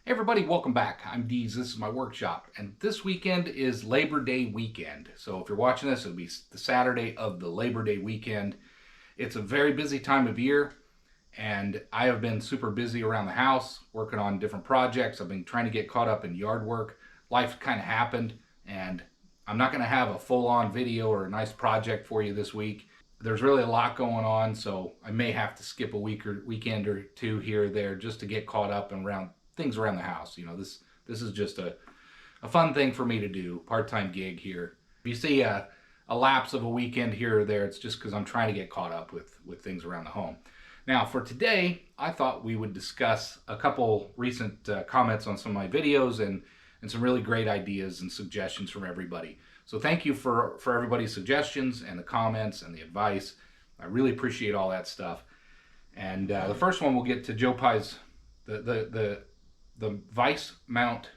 Hey everybody, welcome back. I'm Deez. This is my workshop, and this weekend is Labor Day weekend. So if you're watching this, it'll be the Saturday of the Labor Day weekend. It's a very busy time of year, and I have been super busy around the house working on different projects. I've been trying to get caught up in yard work. Life kind of happened, and I'm not going to have a full-on video or a nice project for you this week. There's really a lot going on, so I may have to skip a weekend or two here or there just to get caught up and around things around the house. You know, this is just a fun thing for me to do, part-time gig here. If you see a lapse of a weekend here or there, it's just because I'm trying to get caught up with things around the home. Now, for today, I thought we would discuss a couple recent comments on some of my videos and some really great ideas and suggestions from everybody. So thank you for everybody's suggestions and the comments and the advice. I really appreciate all that stuff. And the first one we'll get to Joe Pye's, the vise mount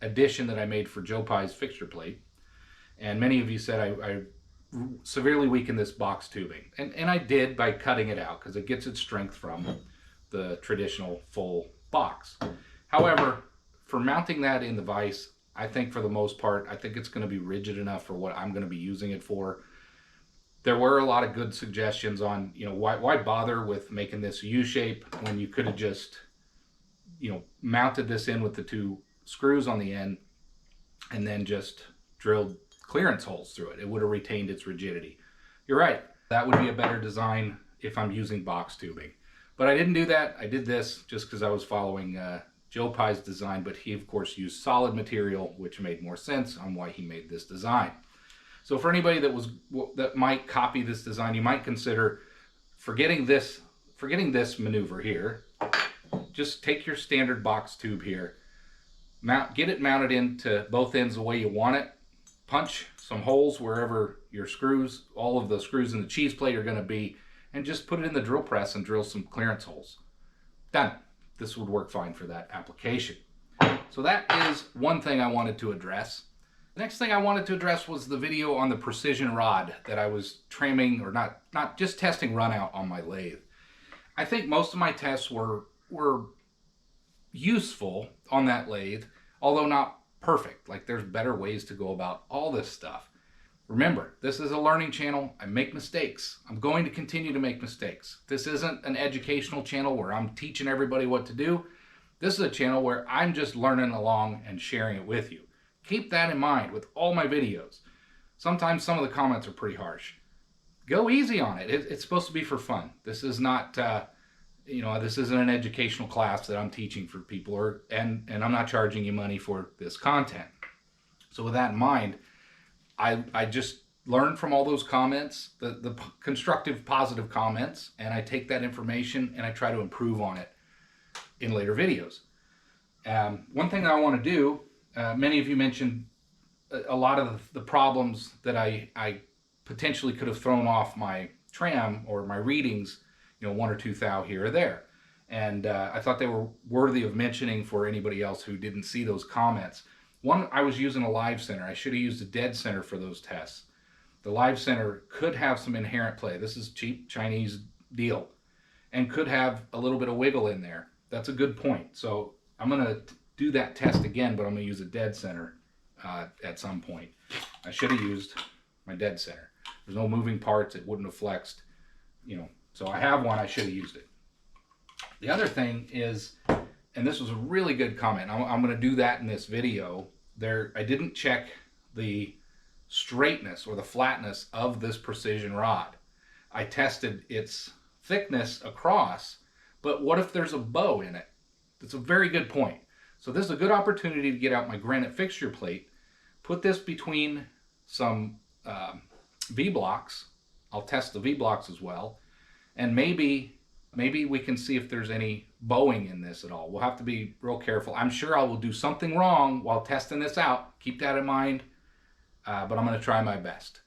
addition that I made for Joe Pye's fixture plate. And many of you said I severely weakened this box tubing. And I did by cutting it out because it gets its strength from the traditional full box. However, for mounting that in the vise, I think for the most part, I think it's going to be rigid enough for what I'm going to be using it for. There were a lot of good suggestions on, you know, why bother with making this U-shape when you could have just, you know, mounted this in with the two screws on the end and then just drilled clearance holes through it. It would have retained its rigidity. You're right. That would be a better design if I'm using box tubing. But I didn't do that. I did this just because I was following Joe Pye's design, but he of course used solid material, which made more sense on why he made this design. So for anybody that might copy this design, you might consider forgetting this maneuver here. Just take your standard box tube here, get it mounted into both ends the way you want it, punch some holes wherever your screws, all of the screws in the cheese plate are going to be, and just put it in the drill press and drill some clearance holes. Done. This would work fine for that application. So that is one thing I wanted to address. The next thing I wanted to address was the video on the precision rod that I was trimming, or not just testing run out on my lathe. I think most of my tests were useful on that lathe, although not perfect. Like, there's better ways to go about all this stuff. Remember, this is a learning channel. I make mistakes. I'm going to continue to make mistakes. This isn't an educational channel where I'm teaching everybody what to do. This is a channel where I'm just learning along and sharing it with you. Keep that in mind with all my videos. Sometimes some of the comments are pretty harsh. Go easy on it. It's supposed to be for fun. This is not, you know, this isn't an educational class that I'm teaching for people, and I'm not charging you money for this content. So with that in mind, I just learned from all those comments, the constructive, positive comments, and I take that information and I try to improve on it in later videos. One thing that I want to do, many of you mentioned a lot of the problems that I potentially could have thrown off my tram or my readings, you know, 1 or 2 thou here or there. And I thought they were worthy of mentioning for anybody else who didn't see those comments. One, I was using a live center. I should have used a dead center for those tests. The live center could have some inherent play. This is cheap Chinese deal, and could have a little bit of wiggle in there. That's a good point. So I'm going to do that test again, but I'm going to use a dead center at some point. I should have used my dead center. There's no moving parts. It wouldn't have flexed, you know. So I have one. I should have used it. The other thing is, and this was a really good comment, I'm going to do that in this video. I didn't check the straightness or the flatness of this precision rod. I tested its thickness across, but what if there's a bow in it? That's a very good point. So this is a good opportunity to get out my granite fixture plate, put this between some V-blocks. I'll test the V-blocks as well, and maybe we can see if there's any bowing in this at all. We'll have to be real careful. I'm sure I will do something wrong while testing this out. Keep that in mind, but I'm going to try my best.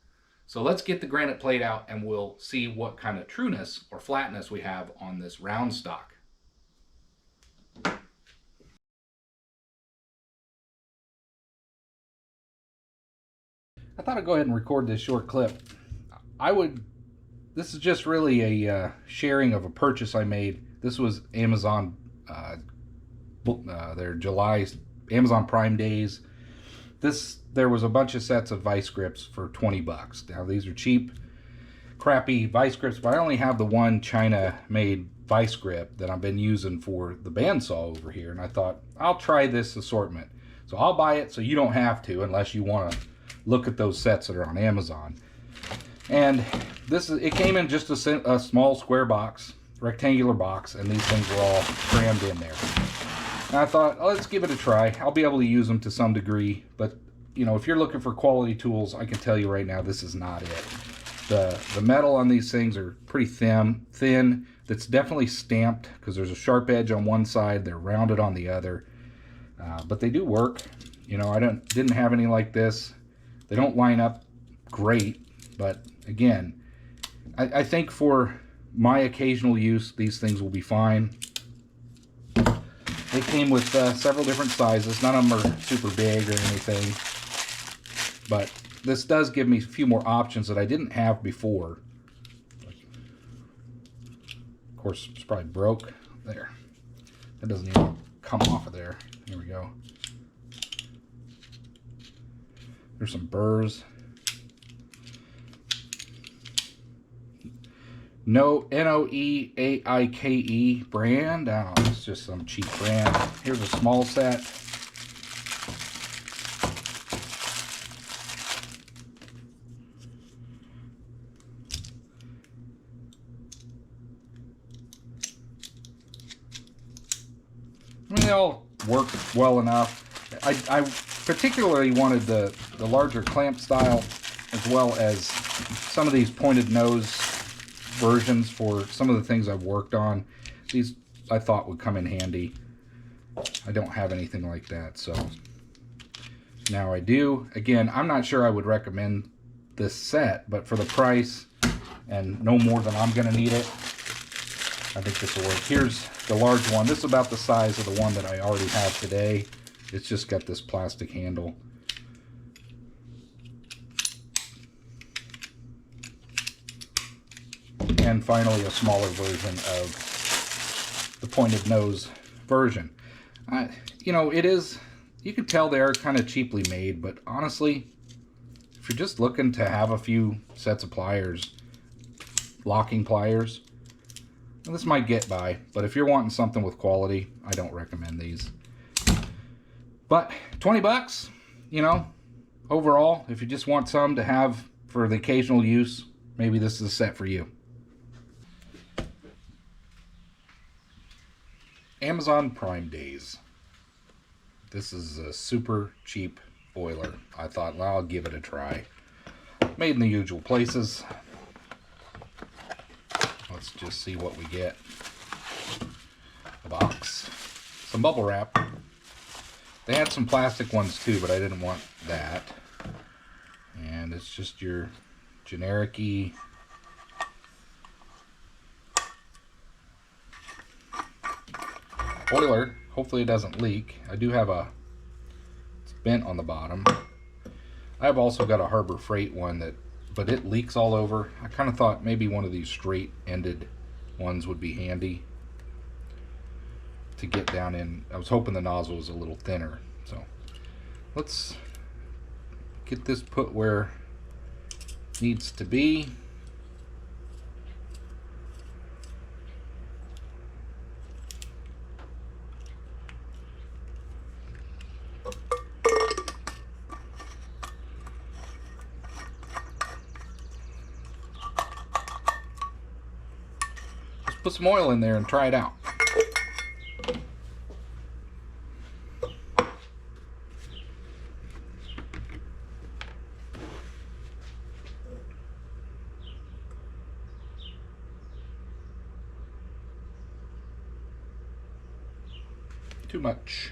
So let's get the granite plate out and we'll see what kind of trueness or flatness we have on this round stock. I thought I'd go ahead and record this short clip. This is just really a sharing of a purchase I made. This was Amazon their July Amazon Prime days. There was a bunch of sets of vice grips for 20 bucks. Now these are cheap, crappy vice grips, but I only have the one China-made vice grip that I've been using for the bandsaw over here, and I thought I'll try this assortment. So I'll buy it so you don't have to, unless you want to look at those sets that are on Amazon. And it came in just a small square box, rectangular box, and these things were all crammed in there. And I thought, oh, let's give it a try. I'll be able to use them to some degree, but you know, if you're looking for quality tools, I can tell you right now, this is not it. The metal on these things are pretty thin. That's definitely stamped because there's a sharp edge on one side, they're rounded on the other. But they do work. You know, I didn't have any like this. They don't line up great, but again, I think for my occasional use, these things will be fine. They came with several different sizes. None of them are super big or anything, but this does give me a few more options that I didn't have before. Of course, it's probably broke there. That doesn't even come off of there. Here we go. There's some burrs. No Noeaike brand. I don't know, it's just some cheap brand. Here's a small set. I mean, they all work well enough. I particularly wanted the larger clamp style, as well as some of these pointed nose versions for some of the things I've worked on. These I thought would come in handy. I don't have anything like that, so now I do. Again, I'm not sure I would recommend this set, but for the price and no more than I'm going to need it, I think this will work. Here's the large one. This is about the size of the one that I already have today. It's just got this plastic handle. And finally, a smaller version of the pointed nose version. You know, you can tell they are kind of cheaply made, but honestly, if you're just looking to have a few sets of pliers, locking pliers, this might get by. But if you're wanting something with quality, I don't recommend these. But 20 bucks, you know, overall, if you just want some to have for the occasional use, maybe this is a set for you. Amazon Prime Days. This is a super cheap oiler. I thought, well, I'll give it a try. Made in the usual places. Let's just see what we get. A box. Some bubble wrap. They had some plastic ones too, but I didn't want that. And it's just your generic-y oiler. Hopefully it doesn't leak. I do have it's bent on the bottom. I've also got a Harbor Freight one but it leaks all over. I kind of thought maybe one of these straight-ended ones would be handy to get down in. I was hoping the nozzle was a little thinner. So let's get this put where it needs to be. Put some oil in there and try it out. Too much.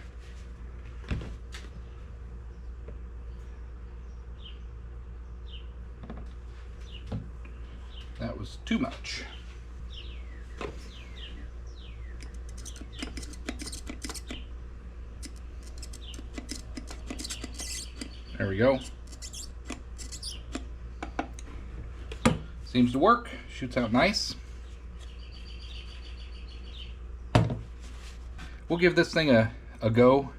That was too much. There we go. Seems to work. Shoots out nice. We'll give this thing a a go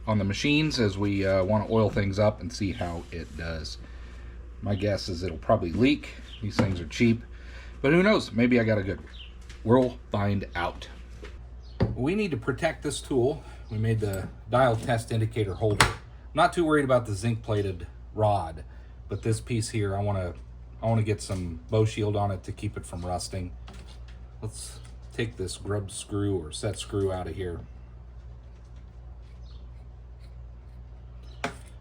on the machines as we want to oil things up and see how it does. My guess is it'll probably leak. These things are cheap, but who knows? Maybe I got a good one. We'll find out. We need to protect this tool. We made the dial test indicator holder. I'm not too worried about the zinc plated rod, but this piece here, I want to get some bow shield on it to keep it from rusting. Let's take this grub screw or set screw out of here.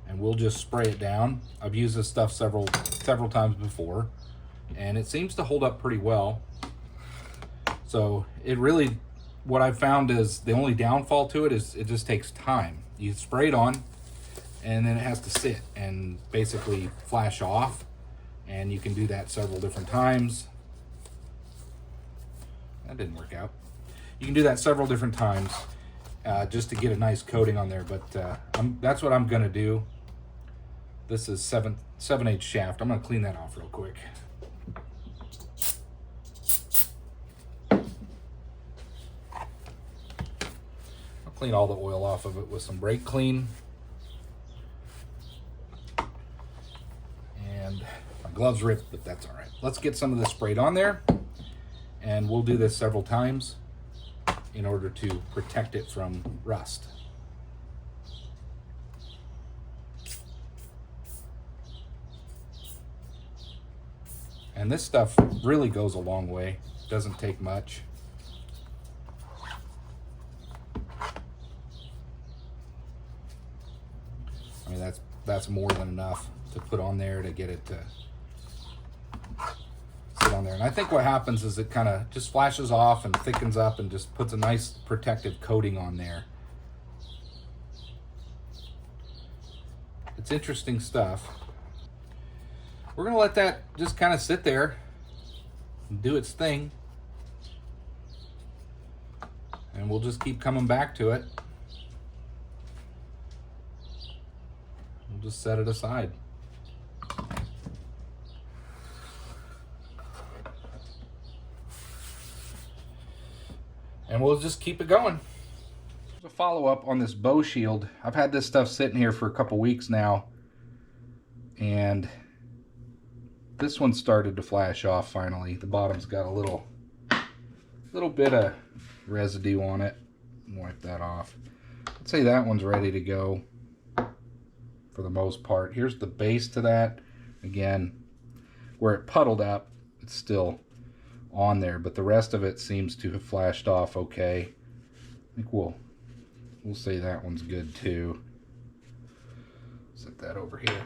And we'll just spray it down. I've used this stuff several times before, and it seems to hold up pretty well. So it really, what I've found is the only downfall to it is it just takes time. You spray it on, and then it has to sit and basically flash off, and you can do that several different times. That didn't work out. You can do that several different times just to get a nice coating on there, but that's what I'm gonna do. This is 7/8 shaft. I'm gonna clean that off real quick. I'll clean all the oil off of it with some brake clean. And my gloves ripped, but that's all right. Let's get some of this sprayed on there, and we'll do this several times in order to protect it from rust. And this stuff really goes a long way. Doesn't take much. I mean, that's more than enough to put on there to get it to sit on there. And I think what happens is it kind of just flashes off and thickens up and just puts a nice protective coating on there. It's interesting stuff. We're gonna let that just kind of sit there and do its thing. And we'll just keep coming back to it. We'll just set it aside. And we'll just keep it going. There's a follow-up on this bow shield. I've had this stuff sitting here for a couple weeks now, and this one started to flash off finally. The bottom's got a little bit of residue on it. Wipe that off. I'd say that one's ready to go for the most part. Here's the base to that. Again, where it puddled up, it's still on there, but the rest of it seems to have flashed off okay. I think we'll say that one's good too. Set that over here.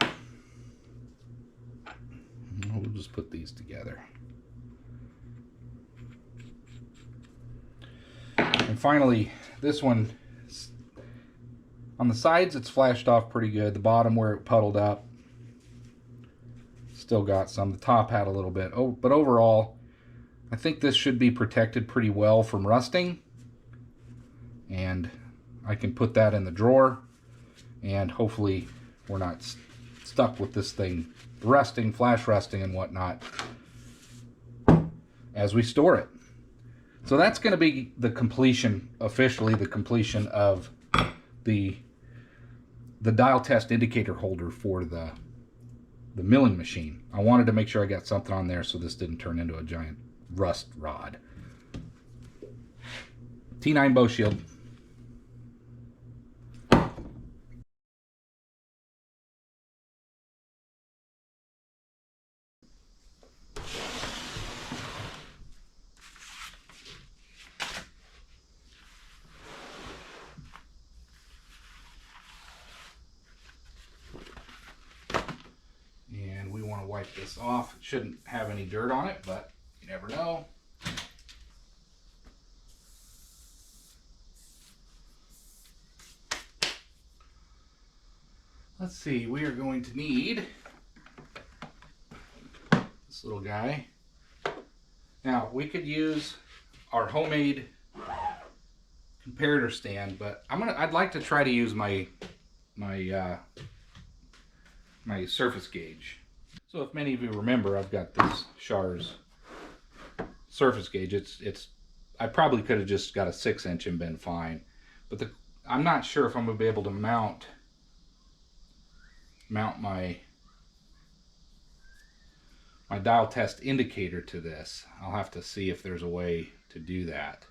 We'll just put these together. And finally, this one, on the sides it's flashed off pretty good. The bottom where it puddled up, still got some. The top had a little bit. Oh, but overall, I think this should be protected pretty well from rusting. And I can put that in the drawer, and hopefully we're not stuck with this thing rusting, flash rusting and whatnot as we store it. So that's going to be the completion, officially the completion of the dial test indicator holder for the milling machine. I wanted to make sure I got something on there so this didn't turn into a giant rust rod. T9 bow shield. Wipe this off. It shouldn't have any dirt on it, but you never know. Let's see, we are going to need this little guy. Now, we could use our homemade comparator stand, but I'd like to try to use my surface gauge. So if many of you remember, I've got this Schar's surface gauge. I probably could have just got a 6-inch and been fine, but I'm not sure if I'm going to be able to mount my dial test indicator to this. I'll have to see if there's a way to do that.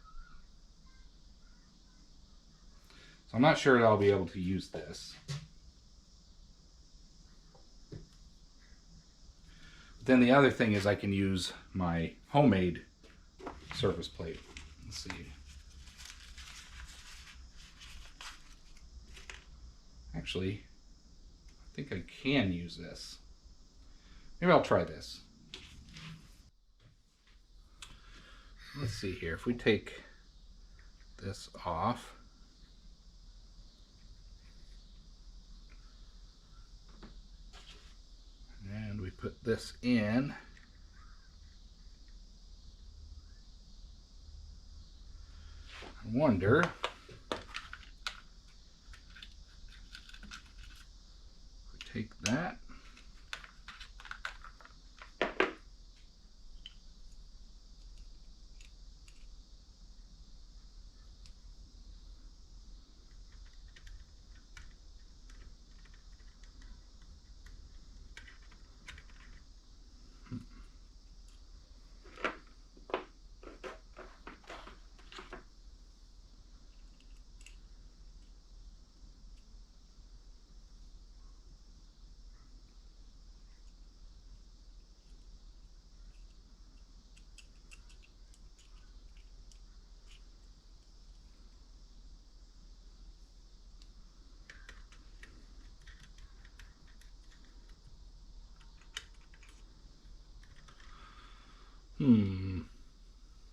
So I'm not sure that I'll be able to use this. But then the other thing is I can use my homemade surface plate. Let's see. Actually, I think I can use this. Maybe I'll try this. Let's see here. If we take this off, and we put this in, I wonder if we take that,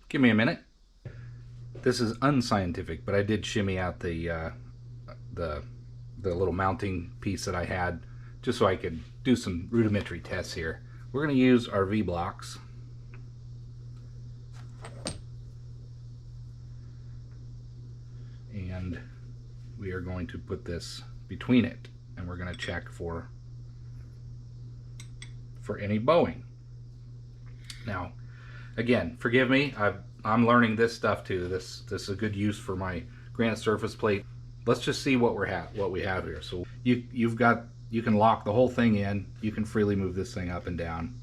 give me a minute. This is unscientific, but I did shimmy out the little mounting piece that I had just so I could do some rudimentary tests here. We're going to use our V blocks. And we are going to put this between it, and we're going to check for any bowing. Now, again, forgive me, I'm learning this stuff too. This is a good use for my granite surface plate. Let's just see what we have here. So you can lock the whole thing in. You can freely move this thing up and down,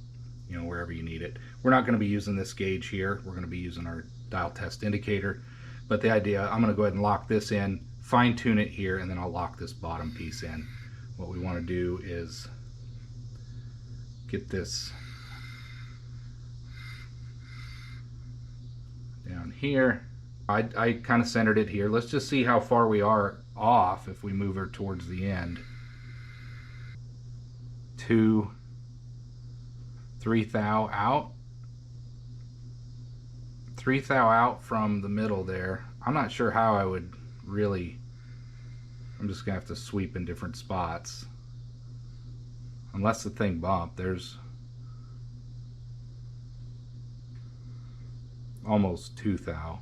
you know, wherever you need it. We're not going to be using this gauge here. We're going to be using our dial test indicator. But the idea, I'm going to go ahead and lock this in, fine tune it here, and then I'll lock this bottom piece in. What we want to do is get this down here. I kind of centered it here. Let's just see how far we are off if we move her towards the end. 2, 3 thou out. 3 thou out from the middle there. I'm not sure how I would really, I'm just gonna have to sweep in different spots. Unless the thing bumped, there's almost 2 thou.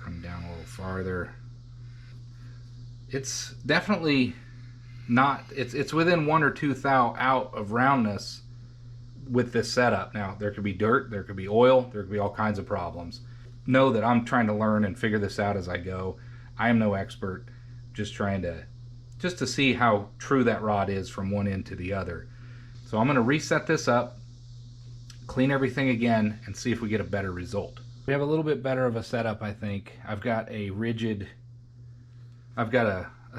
Come down a little farther. It's definitely not, it's within 1 or 2 thou out of roundness with this setup. Now, there could be dirt, there could be oil, there could be all kinds of problems. Know that I'm trying to learn and figure this out as I go. I am no expert, just trying to see how true that rod is from one end to the other. So I'm going to reset this up, clean everything again, and see if we get a better result. We have a little bit better of a setup, I think. I've got a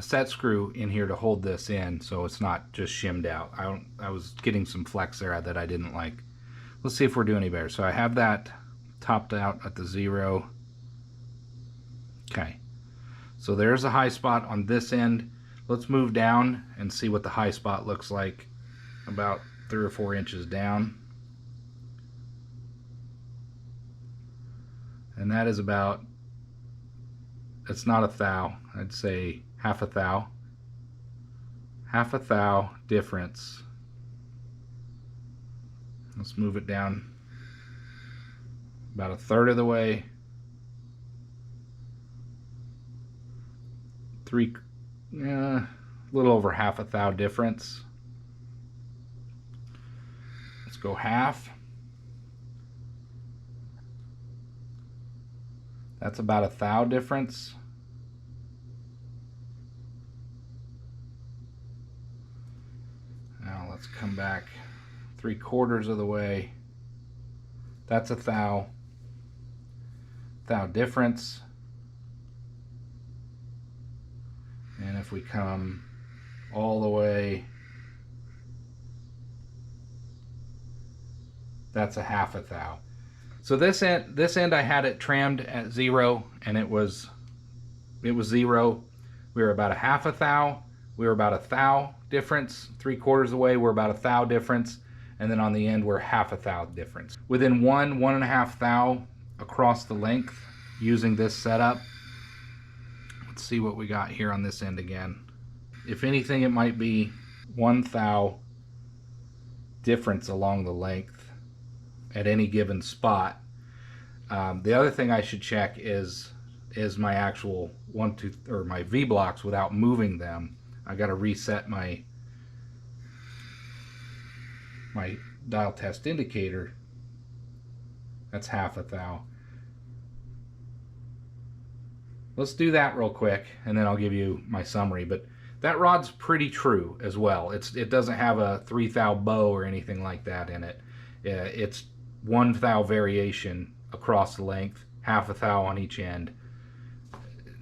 set screw in here to hold this in so it's not just shimmed out. I was getting some flex there that I didn't like. Let's see if we're doing any better. So I have that topped out at the 0. Okay, so there's a high spot on this end. Let's move down and see what the high spot looks like about 3 or 4 inches down. And that is about, it's not a thou, I'd say half a thou. Half a thou difference. Let's move it down about 1/3 of the way. 3, a little over half a thou difference. Let's go half. That's about 1 thou difference. Now let's come back 3/4 of the way. That's 1 thou difference. And if we come all the way, that's 1/2 thou. So this end I had it trimmed at 0, and it was 0. We were about 1/2 thou. We were about 1 thou difference. 3/4 of the way, we're about 1 thou difference. And then on the end, we're 1/2 thou difference. Within 1.5 thou across the length using this setup. Let's see what we got here on this end again. If anything, it might be 1 thou difference along the length at any given spot. The other thing I should check is my actual my V blocks without moving them. I got to reset my dial test indicator. That's 1/2 thou. Let's do that real quick, and then I'll give you my summary. But that rod's pretty true as well. It doesn't have a 3 thou bow or anything like that in it. It's 1 thou variation across the length, 1/2 thou on each end.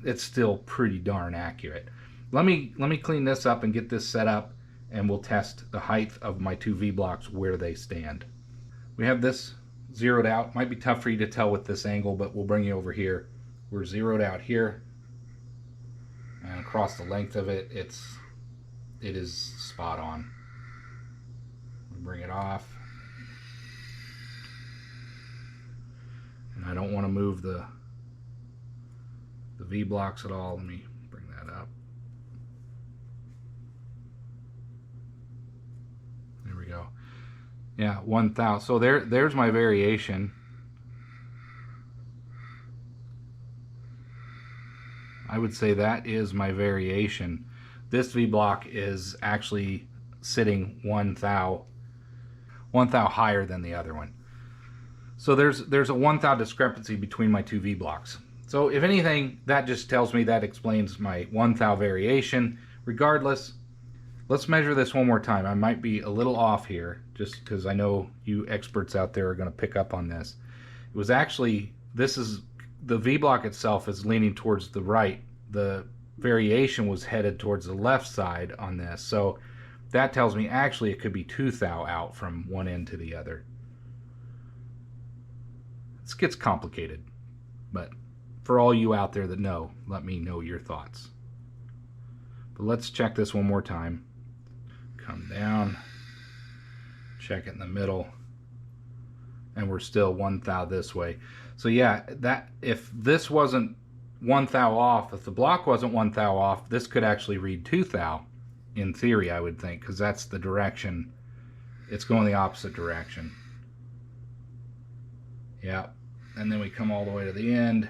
It's still pretty darn accurate. Let me clean this up and get this set up, and we'll test the height of my 2 V blocks where they stand. We have this zeroed out. Might be tough for you to tell with this angle, but we'll bring you over here. We're zeroed out here, and across the length of it, it is spot on. We bring it off, and I don't want to move the V blocks at all. Let me bring that up. There we go. Yeah, 1 thou. So there's my variation. I would say that is my variation. This V block is actually sitting 1 thou higher than the other one. So there's a 1 thou discrepancy between my 2 V blocks. So if anything, that just tells me that explains my 1 thou variation. Regardless, let's measure this one more time. I might be a little off here, just because I know you experts out there are going to pick up on this. It was actually, the V block itself is leaning towards the right. The variation was headed towards the left side on this. So that tells me actually it could be 2 thou out from one end to the other. This gets complicated, but for all you out there that know, let me know your thoughts. But let's check this one more time. Come down, check it in the middle, and we're still 1 thou this way. So yeah, that if this wasn't 1 thou off, if the block wasn't 1 thou off, this could actually read 2 thou in theory, I would think, because that's the direction. It's going the opposite direction. Yeah, and then we come all the way to the end,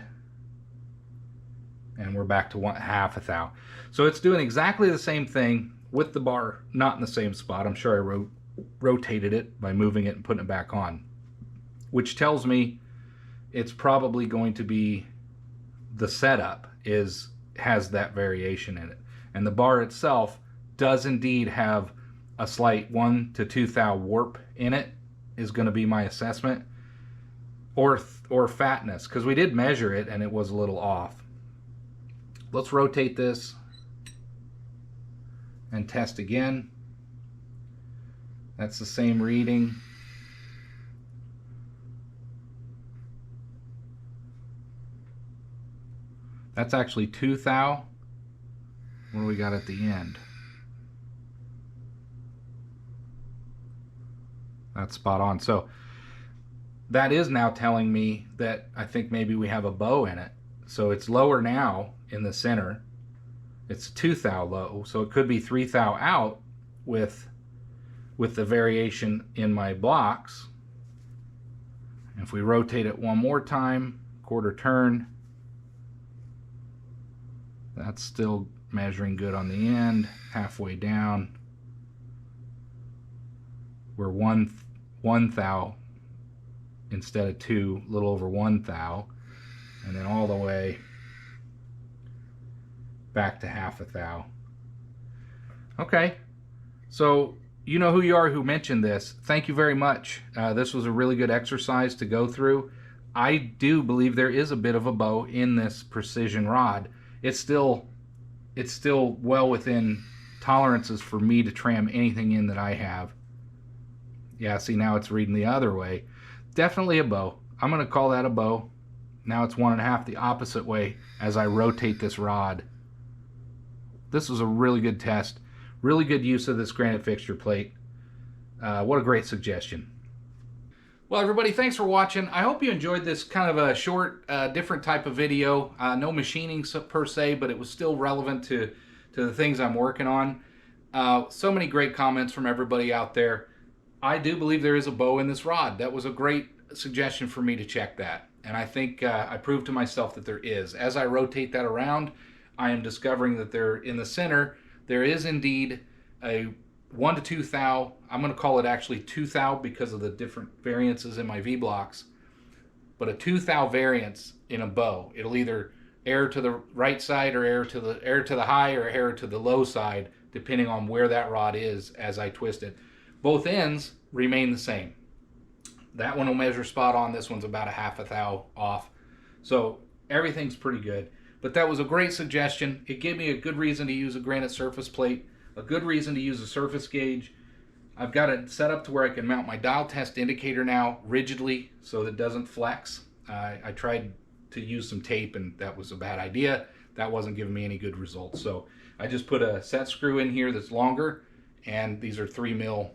and we're back to 1/2 thou. So it's doing exactly the same thing with the bar not in the same spot. I'm sure I rotated it by moving it and putting it back on, which tells me it's probably going to be the setup has that variation in it, and the bar itself does indeed have a slight 1 to 2 thou warp in it, is going to be my assessment, or fatness, because we did measure it and it was a little off. Let's rotate this and test again. That's the same reading. That's actually 2 thou. What do we got at the end? That's spot on. So that is now telling me that I think maybe we have a bow in it. So it's lower now in the center. It's 2 thou low, so it could be 3 thou out with the variation in my blocks. If we rotate it one more time, quarter turn, that's still measuring good on the end. Halfway down, we're 1 thou instead of 2, a little over 1 thou. and then all the way back to 1/2 thou. Okay, so you know who you are who mentioned this. Thank you very much. This was a really good exercise to go through. I do believe there is a bit of a bow in this precision rod. It's still well within tolerances for me to tram anything in that I have. Yeah, see, now it's reading the other way. Definitely a bow. I'm going to call that a bow. Now it's 1.5 the opposite way as I rotate this rod. This was a really good test. Really good use of this granite fixture plate. What a great suggestion. Well, everybody, thanks for watching. I hope you enjoyed this kind of a short, different type of video. No machining per se, but it was still relevant to the things I'm working on. So many great comments from everybody out there. I do believe there is a bow in this rod. That was a great suggestion for me to check that. And I think I proved to myself that there is. As I rotate that around, I am discovering that there, in the center, there is indeed a 1 to 2 thou. I'm going to call it actually 2 thou because of the different variances in my V-blocks. But a 2 thou variance in a bow. It'll either err to the right side or err to the high or err to the low side, depending on where that rod is as I twist it. Both ends remain the same. That one will measure spot on. This one's about a 1/2 thou off. So everything's pretty good. But that was a great suggestion. It gave me a good reason to use a granite surface plate, a good reason to use a surface gauge. I've got it set up to where I can mount my dial test indicator now rigidly so that it doesn't flex. I tried to use some tape and that was a bad idea. That wasn't giving me any good results. So I just put a set screw in here that's longer, and these are 3mm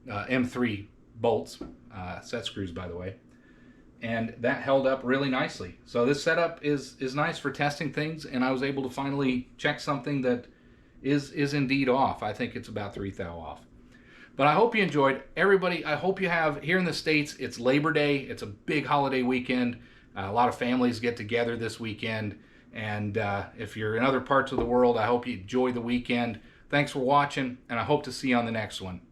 M3 bolts, set screws by the way, and that held up really nicely. So this setup is nice for testing things, and I was able to finally check something that is indeed off. I think it's about 3 thou off. But I hope you enjoyed. Everybody, I hope you have. Here in the States, it's Labor Day. It's a big holiday weekend. A lot of families get together this weekend, and if you're in other parts of the world, I hope you enjoy the weekend. Thanks for watching, and I hope to see you on the next one.